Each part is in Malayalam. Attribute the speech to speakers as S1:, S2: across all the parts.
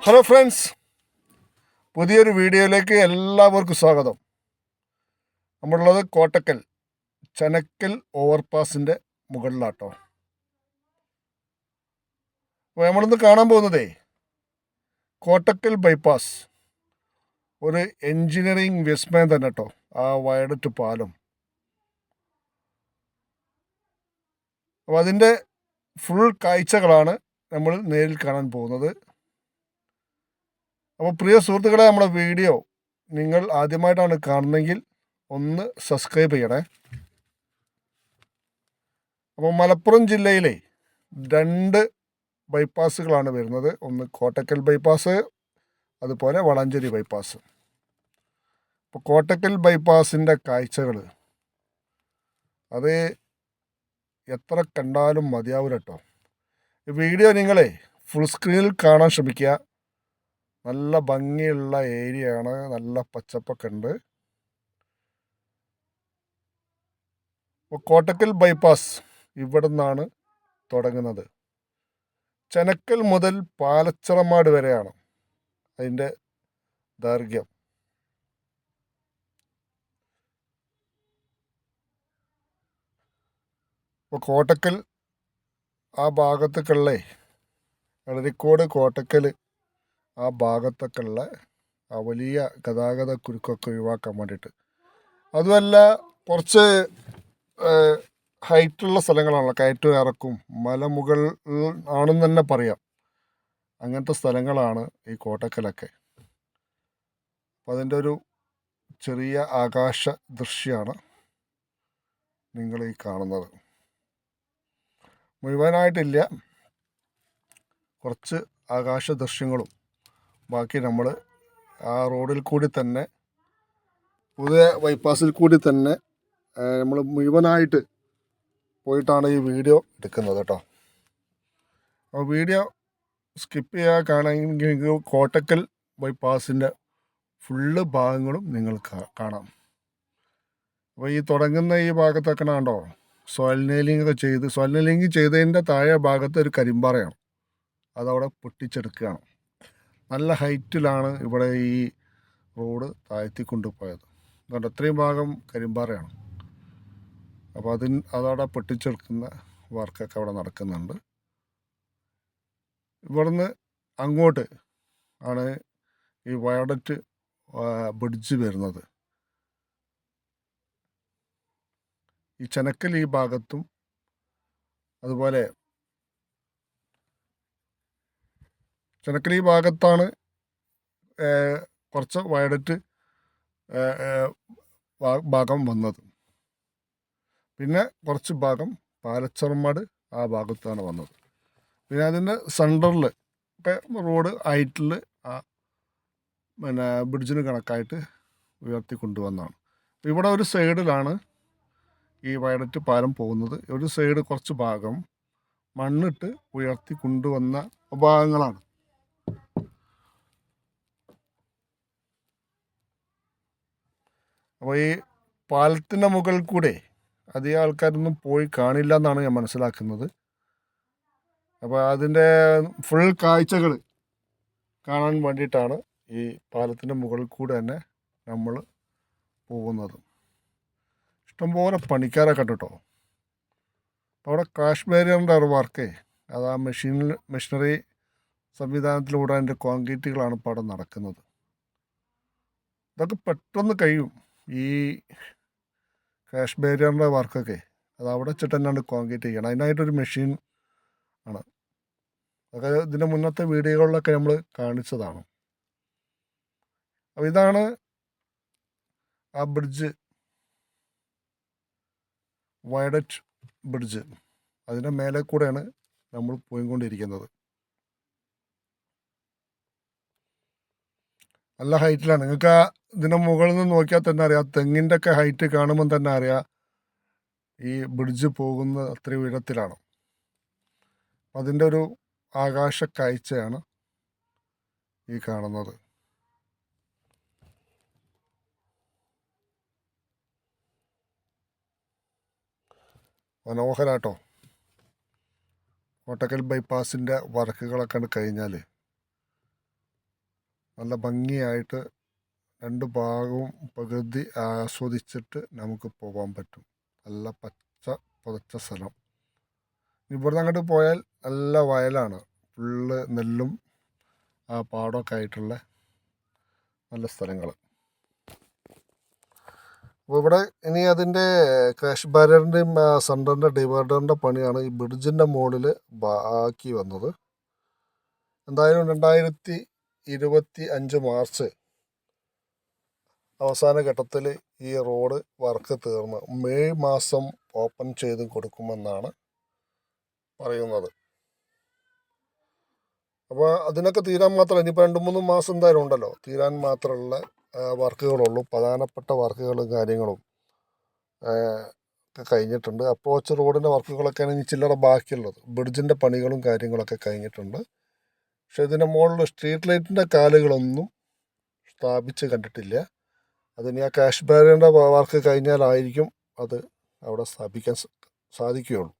S1: ഹലോ ഫ്രണ്ട്സ്, പുതിയൊരു വീഡിയോയിലേക്ക് എല്ലാവർക്കും സ്വാഗതം. നമ്മളുള്ളത് കോട്ടക്കൽ ചനക്കൽ ഓവർപാസിൻ്റെ മുകളിലാട്ടോ. അപ്പോൾ നമ്മളിന്ന് കാണാൻ പോകുന്നതേ കോട്ടക്കൽ ബൈപ്പാസ്, ഒരു എൻജിനീയറിങ് വിസ്മയം തന്നെ കേട്ടോ. ആ വയഡറ്റ് പാലം, അപ്പോൾ അതിൻ്റെ ഫുൾ കാഴ്ചകളാണ് നമ്മൾ നേരിൽ കാണാൻ പോകുന്നത്. അപ്പോൾ പ്രിയ സുഹൃത്തുക്കളെ, നമ്മുടെ വീഡിയോ നിങ്ങൾ ആദ്യമായിട്ടാണ് കാണുന്നതെങ്കിൽ ഒന്ന് സബ്സ്ക്രൈബ് ചെയ്യണേ. അപ്പോൾ മലപ്പുറം ജില്ലയിലെ 2 ബൈപ്പാസുകളാണ് വരുന്നത്. ഒന്ന് കോട്ടക്കൽ ബൈപ്പാസ്, അതുപോലെ വളാഞ്ചേരി ബൈപ്പാസ്. അപ്പോൾ കോട്ടക്കൽ ബൈപ്പാസിൻ്റെ കാഴ്ചകൾ അത് എത്ര കണ്ടാലും മതിയാവില്ല കേട്ടോ. ഈ വീഡിയോ നിങ്ങളെ ഫുൾ സ്ക്രീനിൽ കാണാൻ ശ്രമിക്കുക. നല്ല ഭംഗിയുള്ള ഏരിയയാണ്, നല്ല പച്ചപ്പൊക്കെ ഉണ്ട്. അപ്പോൾ കോട്ടക്കൽ ബൈപ്പാസ് ഇവിടെ നിന്നാണ് തുടങ്ങുന്നത്. ചനക്കൽ മുതൽ പാലച്ചറമാട് വരെയാണ് അതിൻ്റെ ദൈർഘ്യം. ഇപ്പോൾ കോട്ടക്കൽ ആ ഭാഗത്തേക്കുള്ള എളരിക്കോട് കോട്ടക്കൽ ആ ഭാഗത്തൊക്കെയുള്ള ആ വലിയ ഗതാഗത കുരുക്കൊക്കെ ഒഴിവാക്കാൻ വേണ്ടിയിട്ട്, അതുമല്ല കുറച്ച് ഹൈറ്റുള്ള സ്ഥലങ്ങളാണല്ലോ, കയറ്റും ഇറക്കും, മലമുകൾ ആണെന്ന് തന്നെ പറയാം. അങ്ങനത്തെ സ്ഥലങ്ങളാണ് ഈ കോട്ടക്കലൊക്കെ. അപ്പോൾ അതിൻ്റെ ഒരു ചെറിയ ആകാശ ദൃശ്യമാണ് നിങ്ങൾ ഈ കാണുന്നത്. മുഴുവനായിട്ടില്ല, കുറച്ച് ആകാശ ദൃശ്യങ്ങളും ബാക്കി നമ്മൾ ആ റോഡിൽ കൂടി തന്നെ, പുതിയ ബൈപ്പാസിൽ കൂടി തന്നെ നമ്മൾ മുഴുവനായിട്ട് പോയിട്ടാണ് ഈ വീഡിയോ എടുക്കുന്നത് കേട്ടോ. അപ്പോൾ വീഡിയോ സ്കിപ്പ് ചെയ്യാൻ കാണുമെങ്കിൽ കോട്ടക്കൽ ബൈപ്പാസിൻ്റെ ഫുള്ള് ഭാഗങ്ങളും നിങ്ങൾ കാണാം. അപ്പോൾ ഈ തുടങ്ങുന്ന ഈ ഭാഗത്തൊക്കെ കണ്ടോ, സോയിൽ നെയിലിംഗ് ഒക്കെ ചെയ്ത്, സോയിൽ നെയിലിംഗ് ചെയ്തതിൻ്റെ താഴെ ഭാഗത്ത് ഒരു കരിമ്പാറയാണ്, അതവിടെ പൊട്ടിച്ചെടുക്കുകയാണ്. നല്ല ഹൈറ്റിലാണ് ഇവിടെ ഈ റോഡ് താഴ്ത്തി കൊണ്ടുപോയത്. അതുകൊണ്ട് അത്രയും ഭാഗം കരിമ്പാറയാണ്. അപ്പോൾ അതവിടെ പൊട്ടിച്ചെടുക്കുന്ന വർക്കൊക്കെ അവിടെ നടക്കുന്നുണ്ട്. ഇവിടുന്ന് അങ്ങോട്ട് ആണ് ഈ വയഡറ്റ് ബ്രിഡ്ജ് വരുന്നത്. ഈ ചനക്കൽ ഈ ഭാഗത്തും, അതുപോലെ ചനക്കൽ ഈ ഭാഗത്താണ് കുറച്ച് വയഡറ്റ് ഭാഗം വന്നത്. പിന്നെ കുറച്ച് ഭാഗം പാലച്ചറമാട് ആ ഭാഗത്താണ് വന്നത്. പിന്നെ അതിൻ്റെ സെൻറ്ററിൽ ഇപ്പം റോഡ് ഹൈറ്റിൽ ആ ബ്രിഡ്ജിന് കണക്കായിട്ട് ഉയർത്തി കൊണ്ടുവന്നതാണ്. ഇവിടെ ഒരു സൈഡിലാണ് ഈ വയഡറ്റ് പാലം പോകുന്നത്. ഒരു സൈഡ് കുറച്ച് ഭാഗം മണ്ണിട്ട് ഉയർത്തി കൊണ്ടുവന്ന ഭാഗങ്ങളാണ്. അപ്പോൾ ഈ പാലത്തിൻ്റെ മുകളിൽ കൂടെ അധികം ആൾക്കാരൊന്നും പോയി കാണില്ല എന്നാണ് ഞാൻ മനസ്സിലാക്കുന്നത്. അപ്പോൾ അതിൻ്റെ ഫുൾ കാഴ്ചകൾ കാണാൻ വേണ്ടിയിട്ടാണ് ഈ പാലത്തിൻ്റെ മുകളിൽ കൂടെ തന്നെ നമ്മൾ പോകുന്നത്. ഇഷ്ടംപോലെ പണിക്കാരൊക്കെ ഉണ്ട് കേട്ടോ. അവിടെ ക്രാഷ് ബാരിയറിൻ്റെ വർക്കേ, അത് ആ മെഷീനറി സംവിധാനത്തിലൂടെ അതിൻ്റെ കോൺക്രീറ്റുകളാണ് ഇപ്പോൾ അവിടെ നടക്കുന്നത്. ഇതൊക്കെ പെട്ടെന്ന് കഴിയും. ഈ ക്രാഷ് ബാരിയറിൻ്റെ വർക്കൊക്കെ അത് അവിടെ വെച്ചിട്ട് തന്നെയാണ് കോൺക്രീറ്റ് ചെയ്യണം. അതിനായിട്ടൊരു മെഷീൻ ആണ്. അതൊക്കെ ഇതിൻ്റെ മുന്നത്തെ വീഡിയോകളിലൊക്കെ നമ്മൾ കാണിച്ചതാണ്. അപ്പോൾ ഇതാണ് ആ ബ്രിഡ്ജ്, വയഡറ്റ് ബ്രിഡ്ജ്. അതിൻ്റെ മേലെ കൂടെയാണ് നമ്മൾ പോയിക്കൊണ്ടിരിക്കുന്നത്. നല്ല ഹൈറ്റിലാണ്. നിങ്ങൾക്ക് ആ ഇതിൻ്റെ മുകളിൽ നിന്ന് നോക്കിയാൽ തന്നെ അറിയാം, തെങ്ങിൻ്റെ ഒക്കെ ഹൈറ്റ് കാണുമ്പോൾ തന്നെ അറിയാം ഈ ബ്രിഡ്ജ് പോകുന്ന അത്രയും ഉയരത്തിലാണ്. അതിൻ്റെ ഒരു ആകാശ കാഴ്ചയാണ് ഈ കാണുന്നത്. മനോഹരാട്ടോ. കോട്ടക്കൽ ബൈപ്പാസിൻ്റെ വർക്കുകളൊക്കെ കഴിഞ്ഞാൽ നല്ല ഭംഗിയായിട്ട് രണ്ട് ഭാഗവും പ്രകൃതി ആസ്വദിച്ചിട്ട് നമുക്ക് പോകാൻ പറ്റും. നല്ല പച്ച പുതച്ച സ്ഥലം. ഇവിടുന്ന് അങ്ങോട്ട് പോയാൽ നല്ല വയലാണ്, ഫുള്ള് നെല്ലും പാടമൊക്കെ ആയിട്ടുള്ള നല്ല സ്ഥലങ്ങൾ. അപ്പോൾ ഇവിടെ ഇനി അതിൻ്റെ ക്രാഷ് ബാരിയറിൻ്റെയും സെൻറ്ററിൻ്റെ ഡിവൈഡറിൻ്റെ പണിയാണ് ഈ ബ്രിഡ്ജിൻ്റെ മുകളിൽ ബാക്കി വന്നത്. എന്തായാലും 2025 മാർച്ച് അവസാന ഘട്ടത്തിൽ ഈ റോഡ് വർക്ക് തീർന്ന് മെയ് മാസം ഓപ്പൺ ചെയ്ത് കൊടുക്കുമെന്നാണ് പറയുന്നത്. അപ്പോൾ അതിനൊക്കെ തീരാൻ മാത്രം ഇനിയിപ്പോൾ 2-3 മാസം എന്തായാലും ഉണ്ടല്ലോ, തീരാൻ മാത്രമുള്ള വർക്കുകളുള്ളൂ. പ്രധാനപ്പെട്ട വർക്കുകളും കാര്യങ്ങളും ഒക്കെ കഴിഞ്ഞിട്ടുണ്ട്. അപ്രോച്ച് റോഡിൻ്റെ വർക്കുകളൊക്കെയാണ് ഇനി ചില്ലറ ബാക്കിയുള്ളത്. ബ്രിഡ്ജിൻ്റെ പണികളും കാര്യങ്ങളൊക്കെ കഴിഞ്ഞിട്ടുണ്ട്. പക്ഷെ ഇതിൻ്റെ മുകളിൽ സ്ട്രീറ്റ് ലൈറ്റിൻ്റെ കാലുകളൊന്നും സ്ഥാപിച്ച് കണ്ടിട്ടില്ല. അതിന് ആ ക്യാഷ് ബാരിയറിൻ്റെ വർക്ക് കഴിഞ്ഞാലായിരിക്കും അത് അവിടെ സ്ഥാപിക്കാൻ സാധിക്കുകയുള്ളൂ.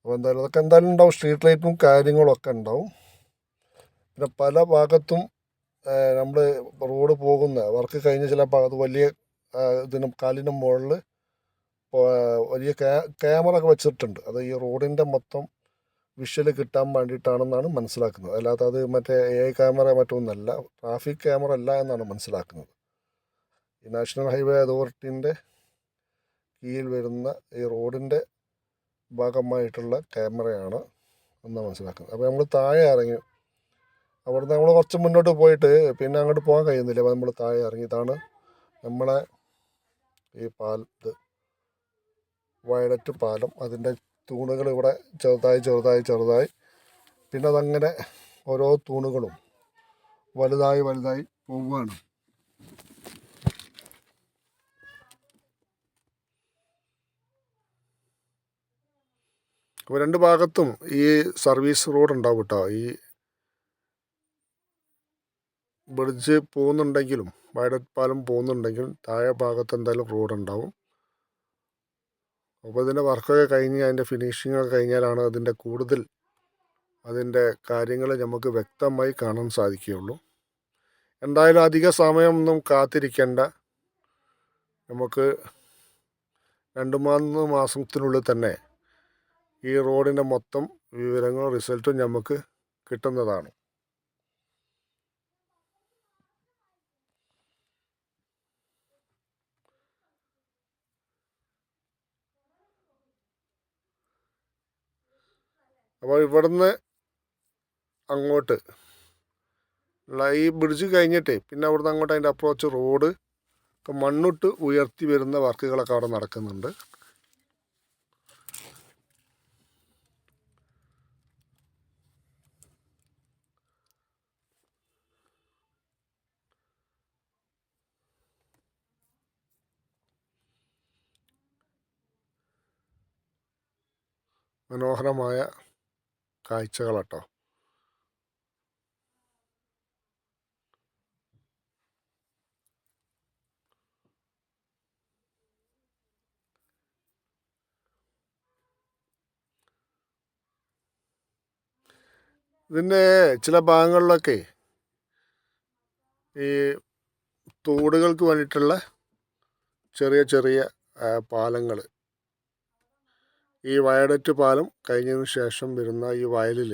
S1: അപ്പോൾ അതൊക്കെ എന്തായാലും ഉണ്ടാവും. സ്ട്രീറ്റ് ലൈറ്റും കാര്യങ്ങളൊക്കെ ഉണ്ടാവും. പിന്നെ പല ഭാഗത്തും നമ്മൾ റോഡ് പോകുന്ന വർക്ക് കഴിഞ്ഞ ചില ഭാഗത്ത് വലിയ കാലിൻ്റെ മുകളിൽ വലിയ ക്യാമറ ഒക്കെ വെച്ചിട്ടുണ്ട്. അത് ഈ റോഡിൻ്റെ മൊത്തം വിഷ്വൽ കിട്ടാൻ വേണ്ടിയിട്ടാണെന്നാണ് മനസ്സിലാക്കുന്നത്. അല്ലാതെ അത് മറ്റേ AI ക്യാമറ മറ്റൊന്നല്ല, ട്രാഫിക് ക്യാമറ അല്ല എന്നാണ് മനസ്സിലാക്കുന്നത്. ഈ നാഷണൽ ഹൈവേ അതോറിറ്റിൻ്റെ കീഴിൽ വരുന്ന ഈ റോഡിൻ്റെ ഭാഗമായിട്ടുള്ള ക്യാമറയാണ് എന്നാണ് മനസ്സിലാക്കുന്നത്. അപ്പോൾ നമ്മൾ താഴെ ഇറങ്ങി, അവിടുന്ന് നമ്മൾ കുറച്ച് മുന്നോട്ട് പോയിട്ട് പിന്നെ അങ്ങോട്ട് പോകാൻ കഴിയുന്നില്ല. അപ്പോൾ നമ്മൾ താഴെ ഇറങ്ങി. ഇതാണ് നമ്മളെ ഈ വയലറ്റ് പാലം. അതിൻ്റെ തൂണുകൾ ഇവിടെ ചെറുതായി പിന്നെ അതങ്ങനെ ഓരോ തൂണുകളും വലുതായി പോവുകയാണ്. അപ്പോൾ രണ്ട് ഭാഗത്തും ഈ സർവീസ് റോഡ് ഉണ്ടാവും കേട്ടോ. ഈ ബ്രിഡ്ജ് പോകുന്നുണ്ടെങ്കിലും വയലറ്റ് പാലം പോകുന്നുണ്ടെങ്കിലും താഴെ ഭാഗത്ത് എന്തായാലും റോഡ് ഉണ്ടാവും. അപ്പോൾ ഇതിൻ്റെ വർക്കൊക്കെ കഴിഞ്ഞ് അതിൻ്റെ ഫിനിഷിങ്ങൊക്കെ കഴിഞ്ഞാലാണ് അതിൻ്റെ കാര്യങ്ങൾ നമുക്ക് വ്യക്തമായി കാണാൻ സാധിക്കുകയുള്ളൂ. എന്തായാലും അധിക സമയമൊന്നും കാത്തിരിക്കേണ്ട. നമുക്ക് 2-3 മാസത്തിനുള്ളിൽ തന്നെ ഈ റോഡിൻ്റെ മൊത്തം വിവരങ്ങളും റിസൾട്ടും നമുക്ക് കിട്ടുന്നതാണ്. അപ്പോൾ ഇവിടുന്ന് അങ്ങോട്ട് ഉള്ള ഈ ബ്രിഡ്ജ് കഴിഞ്ഞിട്ട് പിന്നെ അവിടുന്ന് അങ്ങോട്ട് അതിൻ്റെ അപ്രോച്ച് റോഡ് മണ്ണിട്ട് ഉയർത്തി വരുന്ന വർക്കുകളൊക്കെ അവിടെ നടക്കുന്നുണ്ട്. മനോഹരമായ കാഴ്ചകളാട്ടോ. ഇതിൻ്റെ ചില ഭാഗങ്ങളിലൊക്കെ ഈ തോടുകൾക്ക് വേണ്ടിയിട്ടുള്ള ചെറിയ പാലങ്ങൾ, ഈ വയലറ്റ് പാലം കഴിഞ്ഞതിന് ശേഷം വരുന്ന ഈ വയലിൽ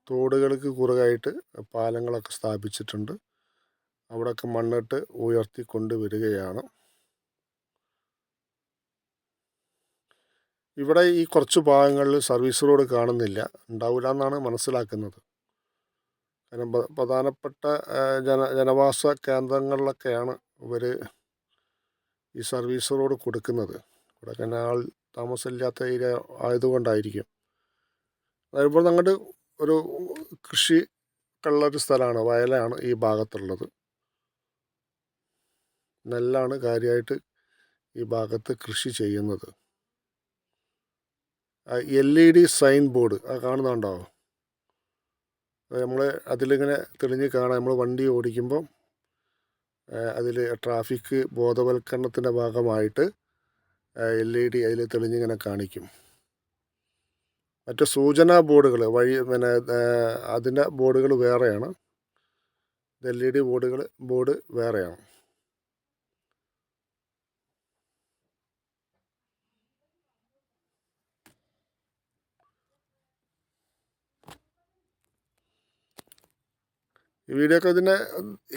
S1: തോടുകൾക്ക് കുറുകായിട്ട് പാലങ്ങളൊക്കെ സ്ഥാപിച്ചിട്ടുണ്ട്. അവിടെയൊക്കെ മണ്ണിട്ട് ഉയർത്തിക്കൊണ്ട് വരികയാണ്. ഇവിടെ ഈ കുറച്ച് ഭാഗങ്ങളിൽ സർവീസ് റോഡ് കാണുന്നില്ല, ഉണ്ടാവില്ല എന്നാണ് മനസ്സിലാക്കുന്നത്. കാരണം പ്രധാനപ്പെട്ട ജനവാസ കേന്ദ്രങ്ങളിലൊക്കെയാണ് ഇവർ ഈ സർവീസ് റോഡ് കൊടുക്കുന്നത്. ഇവിടെ തന്നെ ആൾ താമസമില്ലാത്ത ഏരിയ ആയതുകൊണ്ടായിരിക്കും. അതുപോലെ അങ്ങോട്ട് ഒരു കൃഷി ഉള്ളൊരു സ്ഥലമാണ്, വയലാണ് ഈ ഭാഗത്തുള്ളത്. നെല്ലാണ് കാര്യമായിട്ട് ഈ ഭാഗത്ത് കൃഷി ചെയ്യുന്നത്. LED സൈൻ ബോർഡ് കാണുന്നുണ്ടോ? നമ്മൾ അതിലിങ്ങനെ തെളിഞ്ഞ് കാണാം. നമ്മൾ വണ്ടി ഓടിക്കുമ്പം അതിൽ ട്രാഫിക് ബോധവൽക്കരണത്തിൻ്റെ ഭാഗമായിട്ട് LED അതിൽ തെളിഞ്ഞിങ്ങനെ കാണിക്കും. മറ്റ് സൂചനാ ബോർഡുകൾ അതിൻ്റെ ബോർഡുകൾ വേറെയാണ്. LED ബോർഡ് വേറെയാണ്. ഈ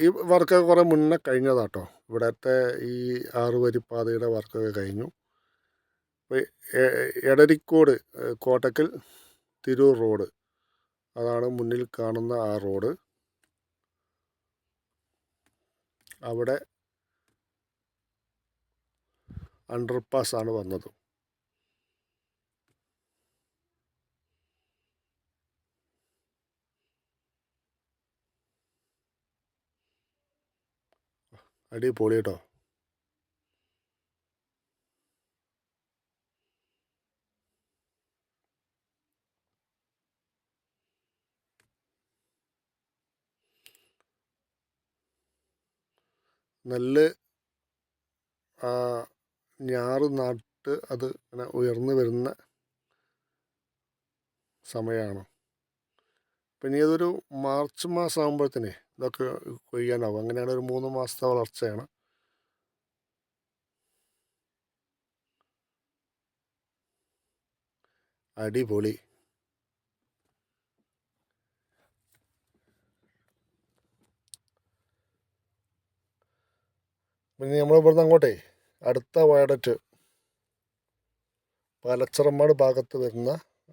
S1: ഈ വർക്കൊക്കെ കുറേ മുന്നേ കഴിഞ്ഞതാട്ടോ. ഇവിടുത്തെ ഈ 6 വരിപ്പാതയുടെ വർക്കൊക്കെ കഴിഞ്ഞു. അപ്പോൾ എടരിക്കോട് കോട്ടക്കൽ തിരൂർ റോഡ്, അതാണ് മുന്നിൽ കാണുന്ന ആ റോഡ്. അവിടെ അണ്ടർപാസാണ് വന്നത്. അടിപൊളി കേട്ടോ. നെല്ല് ഞാറ് നട്ട് അത് ഇങ്ങനെ ഉയർന്നു വരുന്ന സമയമാണ്. പിന്നെ ഇതൊരു മാർച്ച് മാസം ആകുമ്പോഴത്തേനെ ഇതൊക്കെ കൊയ്യാനാവും. അങ്ങനെയാണ് ഒരു 3 മാസത്തെ വളർച്ചയാണ്. അടിപൊളി. പിന്നെ നമ്മളിവിടുന്ന് അങ്ങോട്ടേ അടുത്ത വയഡറ്റ് പാലച്ചറമ്മാട് ഭാഗത്ത് വരുന്ന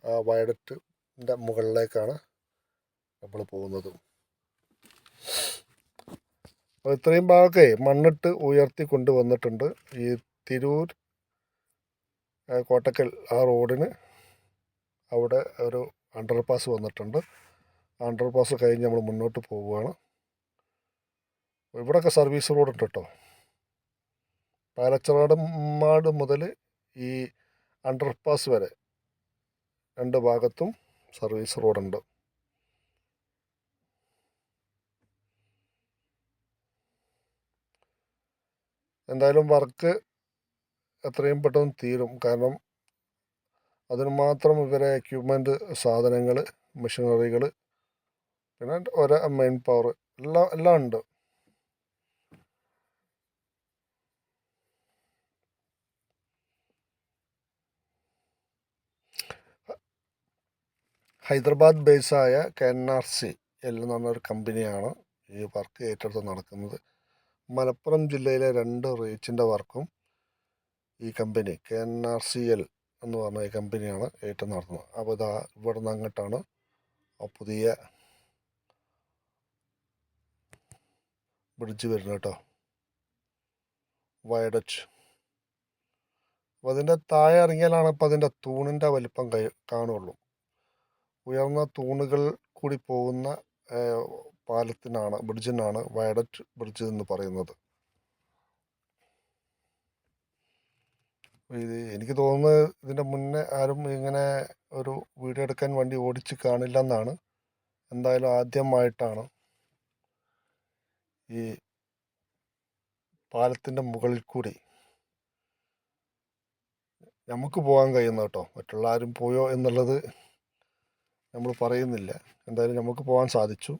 S1: ആ വയഡറ്റിൻ്റെ മുകളിലേക്കാണ് നമ്മൾ പോകുന്നത്. അപ്പോൾ ഇത്രയും ഭാഗമൊക്കെ മണ്ണിട്ട് ഉയർത്തി കൊണ്ടുവന്നിട്ടുണ്ട്. ഈ തിരൂർ കോട്ടക്കൽ ആ റോഡിന് അവിടെ ഒരു അണ്ടർപാസ് വന്നിട്ടുണ്ട്. അണ്ടർപാസ് കഴിഞ്ഞ് നമ്മൾ മുന്നോട്ട് പോവുകയാണ്. ഇവിടെയൊക്കെ സർവീസ് റോഡുണ്ട് കേട്ടോ. പാലച്ചറാടമ്മാട് മുതൽ ഈ അണ്ടർപാസ് വരെ 2 ഭാഗത്തും സർവീസ് റോഡുണ്ട്. എന്തായാലും വർക്ക് എത്രയും പെട്ടെന്ന് തീരും. കാരണം അതിന് മാത്രം ഇവരെ എക്യുപ്മെൻറ്റ്, സാധനങ്ങൾ, മെഷീനറികൾ, പിന്നെ ഒരു മെയിൻ പവർ എല്ലാം ഉണ്ട്. ഹൈദരാബാദ് ബേസായ KNRC എന്ന് പറഞ്ഞൊരു കമ്പനിയാണ് ഈ വർക്ക് ഏറ്റെടുത്ത് നടക്കുന്നത്. മലപ്പുറം ജില്ലയിലെ 2 റീച്ചിൻ്റെ വർക്കും ഈ കമ്പനി KNRCL എന്ന് പറഞ്ഞ ഈ കമ്പനിയാണ് ഏറ്റവും നടത്തുന്നത്. അപ്പോൾ ഇതാ ഇവിടെ നിന്ന് അങ്ങോട്ടാണ് ആ പുതിയ ബ്രിഡ്ജ് വരുന്നത് കേട്ടോ, വയഡറ്റ്. അപ്പോൾ അതിൻ്റെ താഴെ ഇറങ്ങിയാലാണ് ഇപ്പോൾ അതിൻ്റെ തൂണിൻ്റെ വലിപ്പം കാണുള്ളൂ. ഉയർന്ന തൂണുകൾ കൂടി പോകുന്ന ബ്രിഡ്ജിനാണ് വയഡറ്റ് ബ്രിഡ്ജ് എന്ന് പറയുന്നത്. എനിക്ക് തോന്നുന്നത് ഇതിൻ്റെ മുന്നേ ആരും ഇങ്ങനെ ഒരു വീഡിയോ എടുക്കാൻ വേണ്ടി ഓടിച്ച് കാണില്ലെന്നാണ്. എന്തായാലും ആദ്യമായിട്ടാണ് ഈ പാലത്തിൻ്റെ മുകളിൽ കൂടി നമുക്ക് പോകാൻ കഴിയുന്നത് കേട്ടോ. മറ്റുള്ള ആരും പോയോ എന്നുള്ളത് നമ്മൾ പറയുന്നില്ല. എന്തായാലും നമുക്ക് പോകാൻ സാധിച്ചു.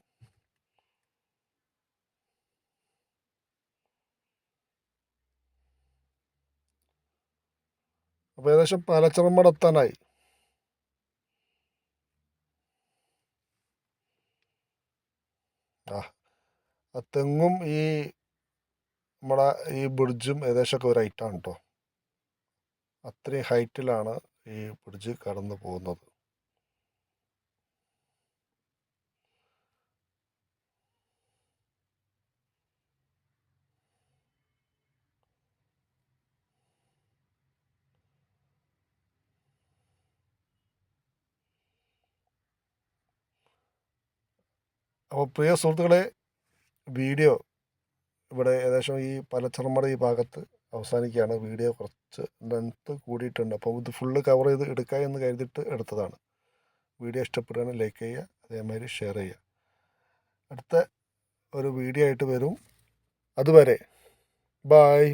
S1: അപ്പോൾ ഏകദേശം പാലച്ചറമ്മാട് എത്താനായി. ആ തെങ്ങും ഈ നമ്മുടെ ഈ ബ്രിഡ്ജും ഏകദേശമൊക്കെ ഒരു ഹൈറ്റാണ് കേട്ടോ. അത്രയും ഹൈറ്റിലാണ് ഈ ബ്രിഡ്ജ് കടന്നു പോകുന്നത്. അപ്പോൾ പ്രിയ സുഹൃത്തുക്കളെ, വീഡിയോ ഇവിടെ ഏകദേശം ഈ പാലച്ചറമ്മാട് ഈ ഭാഗത്ത് അവസാനിക്കുകയാണ്. വീഡിയോ കുറച്ച് ലെങ്ത്ത് കൂടിയിട്ടുണ്ട്. അപ്പോൾ ഇത് ഫുള്ള് കവർ ചെയ്ത് എടുക്കുക എന്ന് കരുതിയിട്ട് എടുത്തതാണ്. വീഡിയോ ഇഷ്ടപ്പെടുകയാണെങ്കിൽ ലൈക്ക് ചെയ്യുക, അതേമാതിരി ഷെയർ ചെയ്യുക. അടുത്ത ഒരു വീഡിയോ ആയിട്ട് വരും. അതുവരെ ബായ്.